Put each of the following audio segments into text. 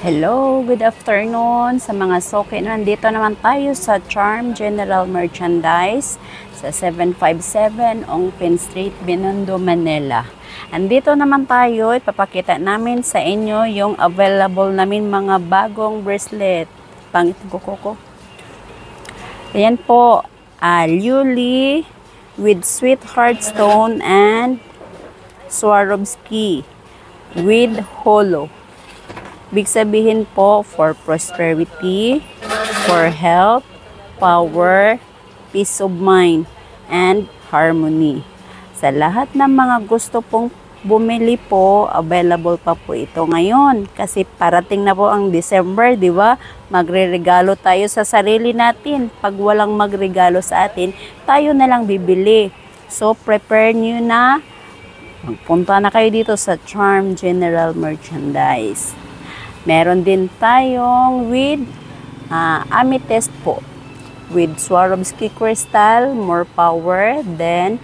Hello, good afternoon sa mga soke. Nandito naman tayo sa Charm General Merchandise sa 757 Ongpin Street, Binondo, Manila. Andito naman tayo, ipapakita namin sa inyo yung available namin mga bagong bracelet. Pangit ng kuko ko. Ayan po, Luli with sweetheart stone and Swarovski with holo. Big sabihin po for prosperity, for health, power, peace of mind, and harmony. Sa lahat ng mga gusto pong bumili po, available pa po ito ngayon. Kasi parating na po ang December, di ba? Magre-regalo tayo sa sarili natin. Pag walang magregalo sa atin, tayo na lang bibili. So, prepare nyo na. Magpunta na kayo dito sa Charm General Merchandise. Meron din tayong with amethyst po. With Swarovski crystal, more power. Then,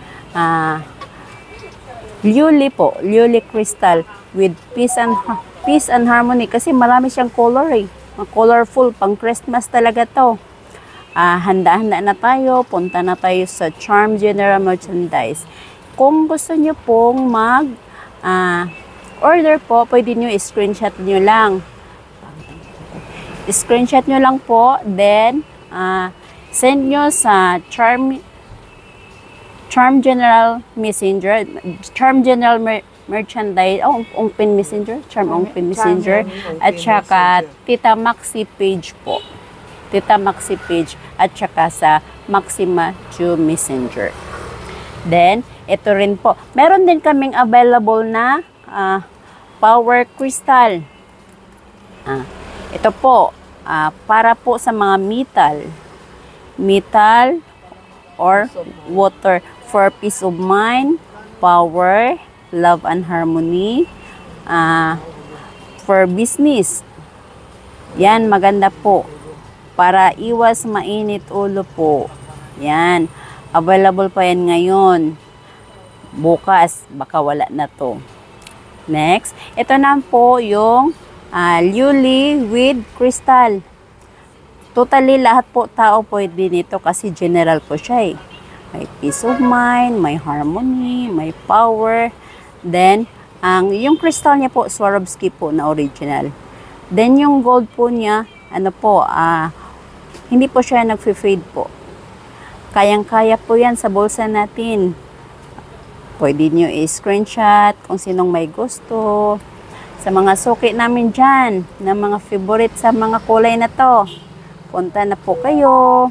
Luli po. Luli crystal with peace and harmony. Kasi marami siyang color eh. Colorful. Pang Christmas talaga to. Handa-handa na tayo. Punta na tayo sa Charm General Merchandise. Kung gusto nyo pong order po, pwede nyo i-screenshot nyo lang. I-screenshot nyo lang po, then send nyo sa Charm General Messenger, Charm General Merchandise, Ongpin Messenger, Charm Ongpin Messenger, at saka Tita Maxi page po. Tita Maxi page, at saka sa Maxima Ju Messenger. Then, ito rin po. Meron din kaming available na power crystal. Ito po, para po sa mga metal or water for peace of mind, power, love and harmony, for business. Yan, maganda po. Para iwas mainit ulo po. Yan, available pa yan ngayon. Bukas, baka wala na to. Next, ito na po yung Luli with crystal. Totally lahat po tao pwede nito kasi general po siya eh. May peace of mind, may harmony, may power. Then, yung crystal niya po, Swarovski po na original. Then, yung gold po niya, hindi po siya nag-fade po. Kayang-kaya po yan sa bulsa natin. Pwede nyo i-screenshot kung sinong may gusto. Sa mga suki namin dyan, na mga favorite sa mga kulay na to. Punta na po kayo.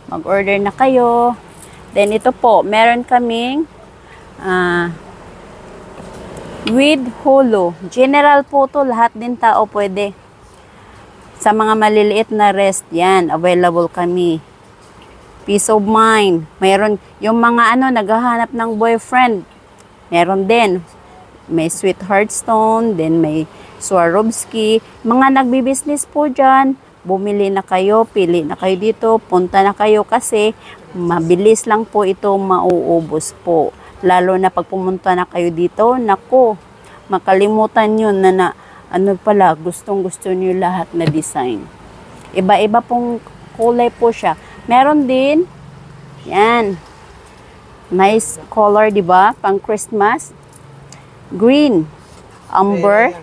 Mag-order na kayo. Then ito po, meron kaming with holo. General po to, lahat din tao pwede. Sa mga maliliit na rest, yan, available kami. Peace of mind. Mayroon yung mga naghahanap ng boyfriend. Meron din. May sweetheart stone, then may Swarovski. Mga nagbi-business po dyan, bumili na kayo, pili na kayo dito, punta na kayo kasi mabilis lang po ito mauubos po. Lalo na pag pumunta na kayo dito, naku, makalimutan nyo na gustong-gusto nyo lahat na design. Iba-iba pong kulay po siya. Meron din, yan, nice color, di ba? Pang Christmas. Green, amber,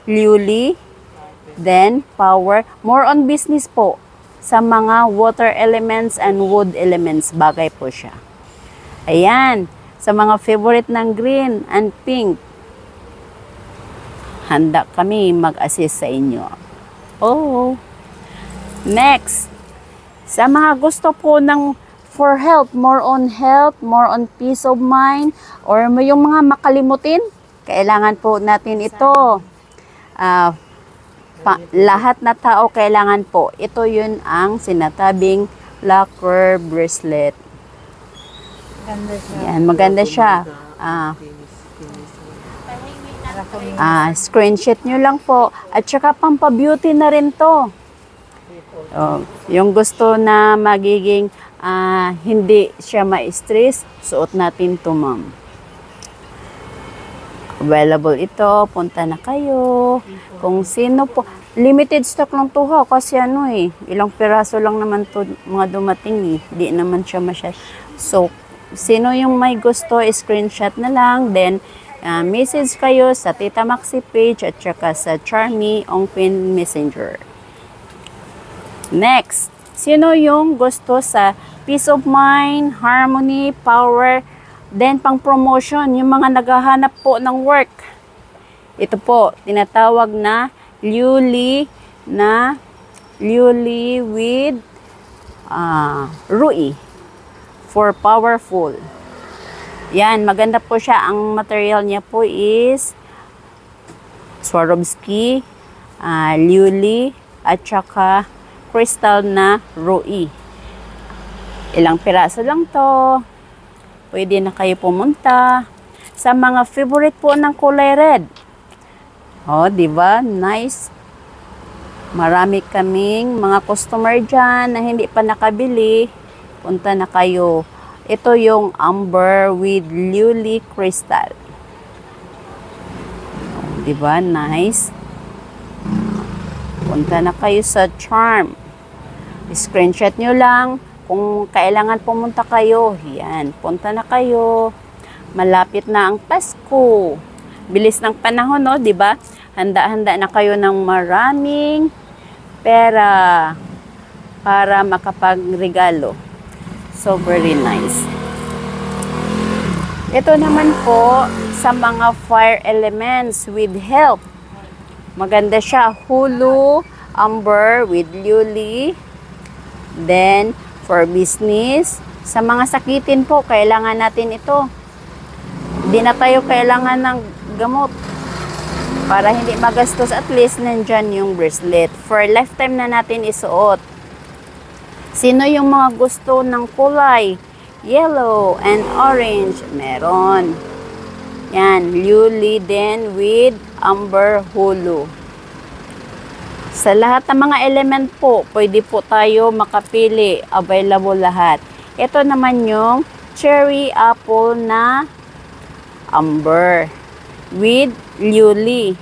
luli, then power. More on business po. Sa mga water elements and wood elements, bagay po siya. Ayan, sa mga favorite ng green and pink, handa kami mag-assist sa inyo. Oh, next. Sa mga gusto po ng for health, more on peace of mind, or yung mga makalimutin, kailangan po natin ito. Lahat na tao kailangan po. Ito yun ang sinatabing lacquer bracelet. Yan, maganda siya. Screenshot nyo lang po. At saka pampabeauty na rin to. Yung gusto na magiging hindi siya ma-stress, suot natin to, ma'am. Available ito. Punta na kayo. Kung sino po. Limited stock lang to ha. Kasi ano eh. Ilang piraso lang naman to mga dumating eh. Di naman siya masyad. So, sino yung may gusto, screenshot na lang. Then, message kayo sa Tita Maxi page at saka sa Charmy Ongpin Messenger. Next, sino yung gusto sa peace of mind, harmony, power, then pang promotion, yung mga naghahanap po ng work. Ito po, tinatawag na Liuli with Rui for powerful. Yan, maganda po siya. Ang material niya po is Swarovski, Liuli, at saka crystal na Rui. Ilang piraso lang to. Pwede na kayo pumunta. Sa mga favorite po ng kulay red. Oh, di ba? Nice. Marami kaming mga customer dyan na hindi pa nakabili. Punta na kayo. Ito yung amber with Liuli crystal. Oh, di ba? Nice. Punta na kayo sa Charm. Screenshot nyo lang kung kailangan pumunta kayo. Yan, punta na kayo. Malapit na ang Pasko. Bilis ng panahon, no? Diba? Handa-handa na kayo ng maraming pera para makapagregalo. So, very nice. Ito naman po sa mga fire elements with health. Maganda siya. Hulu, amber with Liuli. Then, for business, sa mga sakitin po, kailangan natin ito. Hindi na tayo kailangan ng gamot. Para hindi magastos, at least nandyan yung bracelet. For lifetime na natin isuot. Sino yung mga gusto ng kulay? Yellow and orange. Meron. Yan, Liuli din with amber hulu. Sa lahat ng mga element po, pwede po tayo makapili. Available lahat. Ito naman yung cherry apple na amber with Liuli.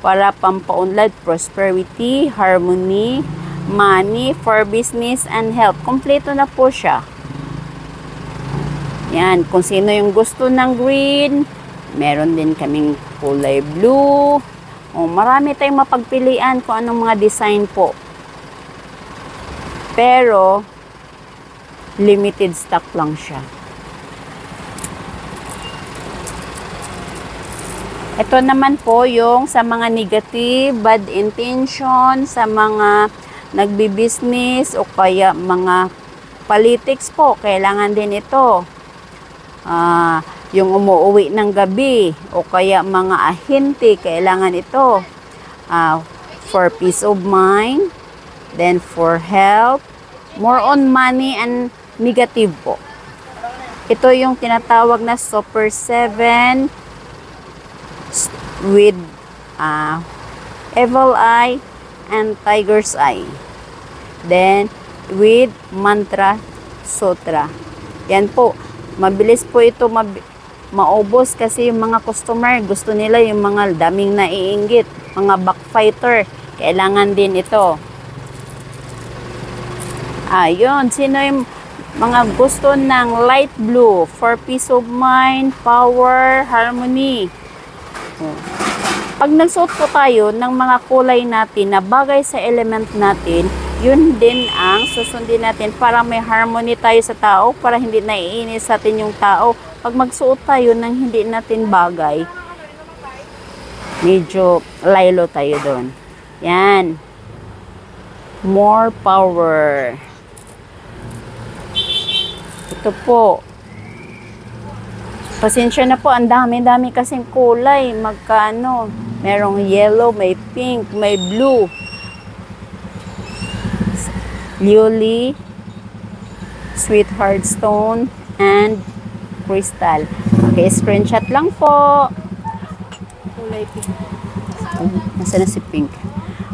Para pampaunlad, prosperity, harmony, money, for business, and health. Kompleto na po siya. Yan, kung sino yung gusto ng green, meron din kaming kulay blue. O, marami tayong mapagpilian kung anong mga design po. Pero, limited stock lang siya. Ito naman po yung sa mga negative, bad intention, sa mga nagbi-business o kaya mga politics po. Kailangan din ito. Yung umuwi ng gabi o kaya mga ahente, kailangan ito. For peace of mind, then for health, more on money and negative po. Ito yung tinatawag na Super 7 with Evil Eye and Tiger's Eye. Then, with Mantra Sutra. Yan po. Mabilis po ito maubos kasi yung mga customer, gusto nila yung mga daming naiinggit, mga backfighter. Kailangan din ito. Ayun, sino yung mga gusto ng light blue for peace of mind, power, harmony. Pag nagsuot po tayo ng mga kulay natin na bagay sa element natin, yun din ang susundin natin para may harmony tayo sa tao, para hindi naiinis sa atin yung tao. Pag magsuot tayo ng hindi natin bagay, medyo laylo tayo doon. Yan. More power. Ito po. Pasensya na po, ang dami-dami kasing kulay. Magkano? Merong yellow, may pink, may blue. Liuli, sweetheart stone, and crystal. Okay, screenshot lang po. Kulay pink. Nasaan na si pink?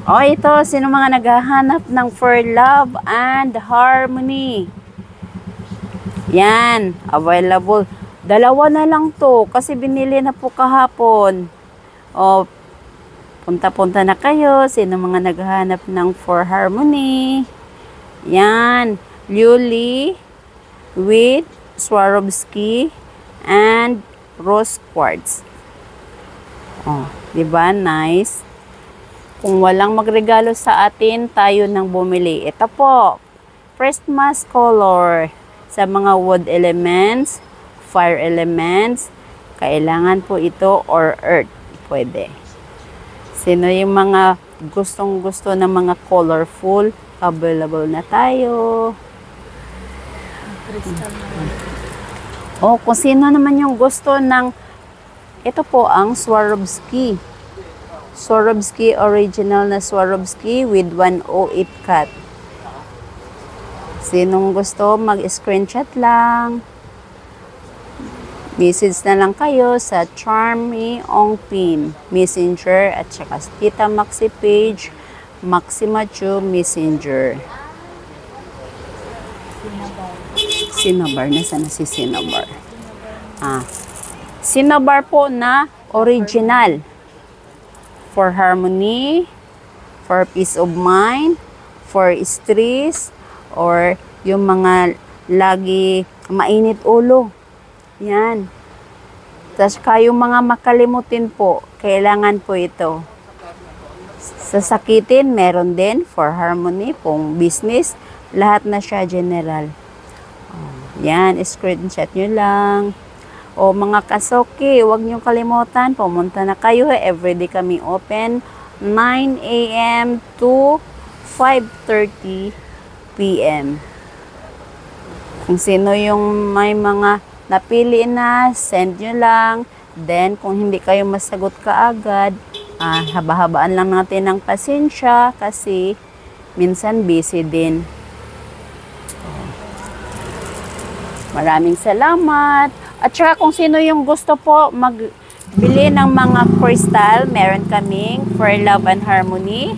O, ito. Sino mga naghahanap ng for love and harmony? Yan. Available. Dalawa na lang to kasi binili na po kahapon. O, punta-punta na kayo. Sino mga naghahanap ng For Harmony? Yan. Luli with Swarovski and rose quartz. Oh, 'di ba? Nice. Kung walang magregalo sa atin, tayo nang bumili. Ito po, Christmas color sa mga wood elements, fire elements. Kailangan po ito or earth. Pwede. Sino yung mga gustong-gusto ng mga colorful? Available na tayo. Oh, kung sino naman yung gusto ng ito po ang Swarovski. Swarovski original na Swarovski with 108 cut. Sinong gusto mag-screenshot lang. Message na lang kayo sa Charmy Ongpin Messenger at saka Tita Maxi page, Maxima Chu Messenger. Cinnabar. Nasaan na si Cinnabar? Cinnabar po na original. For harmony, for peace of mind, for stress, or yung mga lagi mainit ulo. Yan. Tapos kayong mga makalimutin po, kailangan po ito. Sa sakitin, meron din for harmony, kung business, lahat na siya general. Yan, screenshot nyo lang. O mga kasoki, huwag nyo kalimutan, pumunta na kayo. Everyday kami open, 9 a.m. to 5:30 p.m. Kung sino yung may mga napili na, send nyo lang. Then, kung hindi kayo masagot kaagad, haba-habaan lang natin ng pasensya kasi minsan busy din. Maraming salamat. At saka kung sino yung gusto po magbili ng mga crystal, meron kaming For Love and Harmony,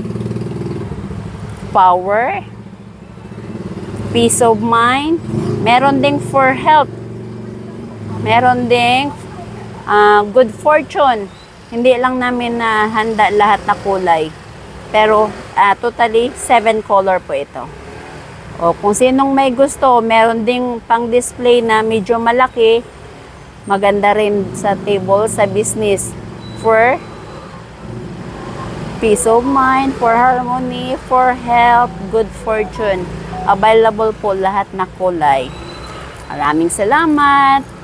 Power, Peace of Mind, meron ding For Health, meron ding Good Fortune. Hindi lang namin na handa lahat na kulay. Pero totally 7 color po ito. O kung sinong may gusto, meron ding pang-display na medyo malaki. Maganda rin sa table, sa business. For peace of mind, for harmony, for health, good fortune. Available po lahat na kulay. Maraming salamat!